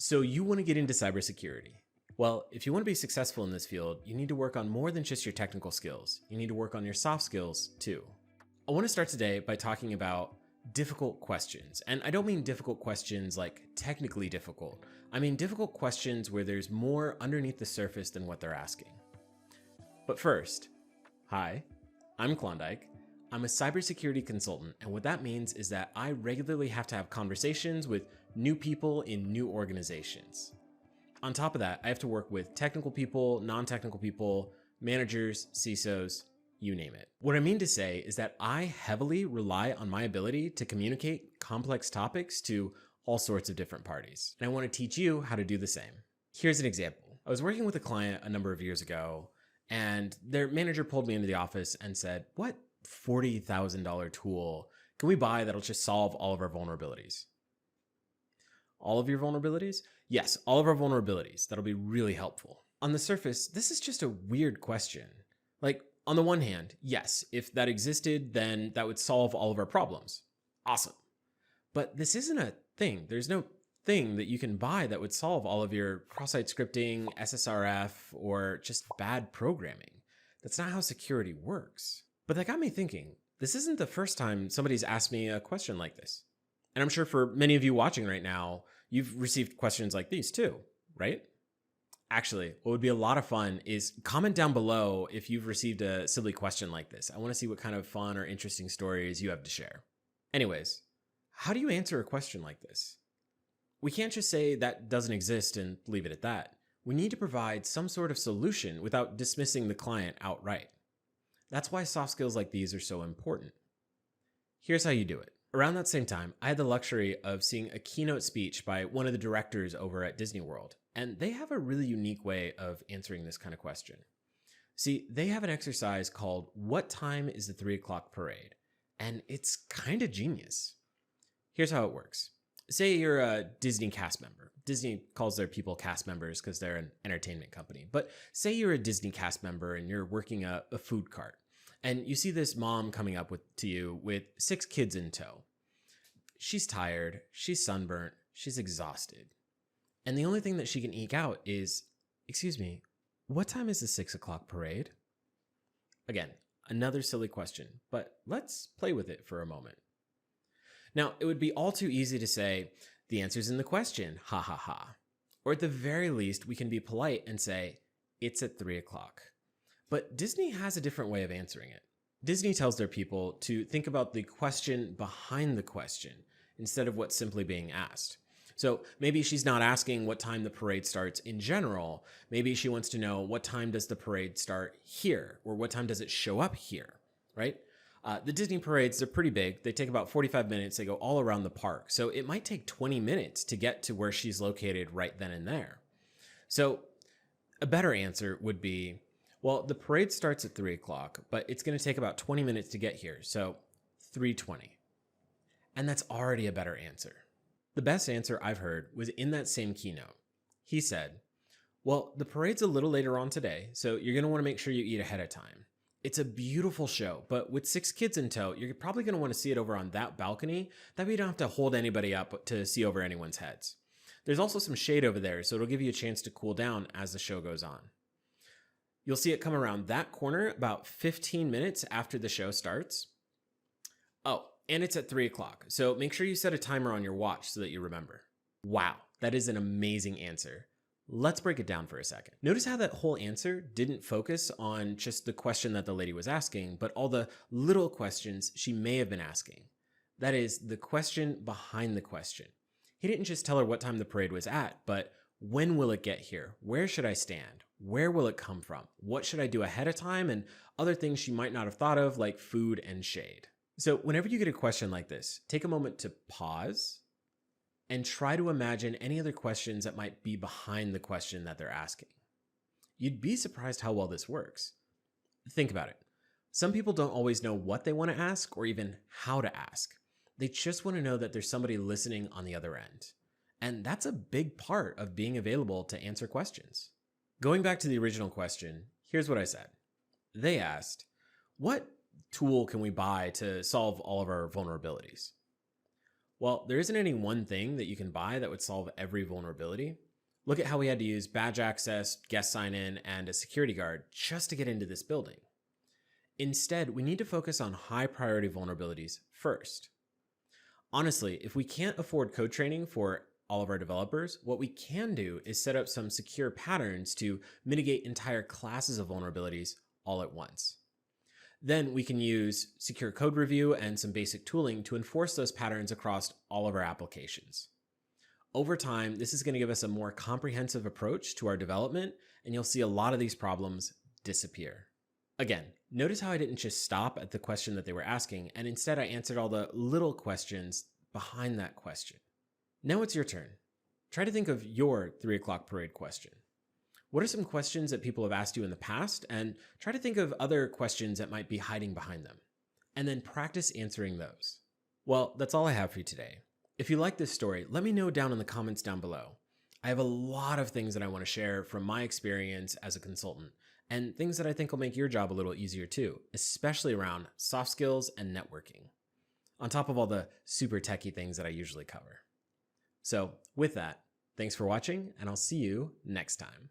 So you want to get into cybersecurity. Well, if you want to be successful in this field, you need to work on more than just your technical skills. You need to work on your soft skills too. I want to start today by talking about difficult questions. And I don't mean difficult questions like technically difficult. I mean difficult questions where there's more underneath the surface than what they're asking. But first, hi, I'm Klondike. I'm a cybersecurity consultant, and what that means is that I regularly have to have conversations with new people in new organizations. On top of that, I have to work with technical people, non-technical people, managers, CISOs, you name it. What I mean to say is that I heavily rely on my ability to communicate complex topics to all sorts of different parties, and I want to teach you how to do the same. Here's an example. I was working with a client a number of years ago, and their manager pulled me into the office and said, "What $40,000 tool can we buy that'll just solve all of our vulnerabilities?" All of your vulnerabilities? Yes, all of our vulnerabilities. That'll be really helpful. On the surface, this is just a weird question. Like, on the one hand, yes, if that existed, then that would solve all of our problems. Awesome. But this isn't a thing. There's no thing that you can buy that would solve all of your cross-site scripting, SSRF, or just bad programming. That's not how security works. But that got me thinking, this isn't the first time somebody's asked me a question like this. And I'm sure for many of you watching right now, you've received questions like these too, right? Actually, what would be a lot of fun is comment down below if you've received a silly question like this. I want to see what kind of fun or interesting stories you have to share. Anyways, how do you answer a question like this? We can't just say that doesn't exist and leave it at that. We need to provide some sort of solution without dismissing the client outright. That's why soft skills like these are so important. Here's how you do it. Around that same time, I had the luxury of seeing a keynote speech by one of the directors over at Disney World, and they have a really unique way of answering this kind of question. See, they have an exercise called "What time is the 3 o'clock parade?" And it's kind of genius. Here's how it works. Say you're a Disney cast member. Disney calls their people cast members because they're an entertainment company. But say you're a Disney cast member and you're working a food cart, and you see this mom coming up to you with 6 kids in tow. She's tired, she's sunburnt, she's exhausted. And the only thing that she can eke out is, "Excuse me, what time is the 6 o'clock parade?" Again, another silly question, but let's play with it for a moment. Now, it would be all too easy to say, "The answer's in the question, ha ha ha." Or at the very least, we can be polite and say, "It's at 3 o'clock. But Disney has a different way of answering it. Disney tells their people to think about the question behind the question instead of what's simply being asked. So maybe she's not asking what time the parade starts in general. Maybe she wants to know, what time does the parade start here? Or what time does it show up here, right? The Disney parades, they're pretty big. They take about 45 minutes. They go all around the park. So it might take 20 minutes to get to where she's located right then and there. So a better answer would be, well, the parade starts at 3 o'clock, but it's going to take about 20 minutes to get here. So 3:20. And that's already a better answer. The best answer I've heard was in that same keynote. He said, "Well, the parade's a little later on today, so you're going to want to make sure you eat ahead of time. It's a beautiful show, but with 6 kids in tow, you're probably going to want to see it over on that balcony. That way you don't have to hold anybody up to see over anyone's heads. There's also some shade over there, so it'll give you a chance to cool down as the show goes on. You'll see it come around that corner about 15 minutes after the show starts. Oh, and it's at 3 o'clock, so make sure you set a timer on your watch so that you remember." Wow, that is an amazing answer. Let's break it down for a second. Notice how that whole answer didn't focus on just the question that the lady was asking, but all the little questions she may have been asking. That is, the question behind the question. He didn't just tell her what time the parade was at, but when will it get here? Where should I stand? Where will it come from? What should I do ahead of time? And other things she might not have thought of, like food and shade. So whenever you get a question like this, take a moment to pause and try to imagine any other questions that might be behind the question that they're asking. You'd be surprised how well this works. Think about it. Some people don't always know what they want to ask or even how to ask. They just want to know that there's somebody listening on the other end. And that's a big part of being available to answer questions. Going back to the original question, here's what I said. They asked, "What tool can we buy to solve all of our vulnerabilities?" Well, there isn't any one thing that you can buy that would solve every vulnerability. Look at how we had to use badge access, guest sign-in, and a security guard just to get into this building. Instead, we need to focus on high priority vulnerabilities first. Honestly, if we can't afford code training for all of our developers, what we can do is set up some secure patterns to mitigate entire classes of vulnerabilities all at once. Then we can use secure code review and some basic tooling to enforce those patterns across all of our applications. Over time, this is going to give us a more comprehensive approach to our development, and you'll see a lot of these problems disappear. Again, notice how I didn't just stop at the question that they were asking, and instead I answered all the little questions behind that question. Now it's your turn. Try to think of your 3 o'clock parade question. What are some questions that people have asked you in the past? And try to think of other questions that might be hiding behind them. And then practice answering those. Well, that's all I have for you today. If you like this story, let me know down in the comments down below. I have a lot of things that I want to share from my experience as a consultant, and things that I think will make your job a little easier too, especially around soft skills and networking, on top of all the super techie things that I usually cover. So with that, thanks for watching, and I'll see you next time.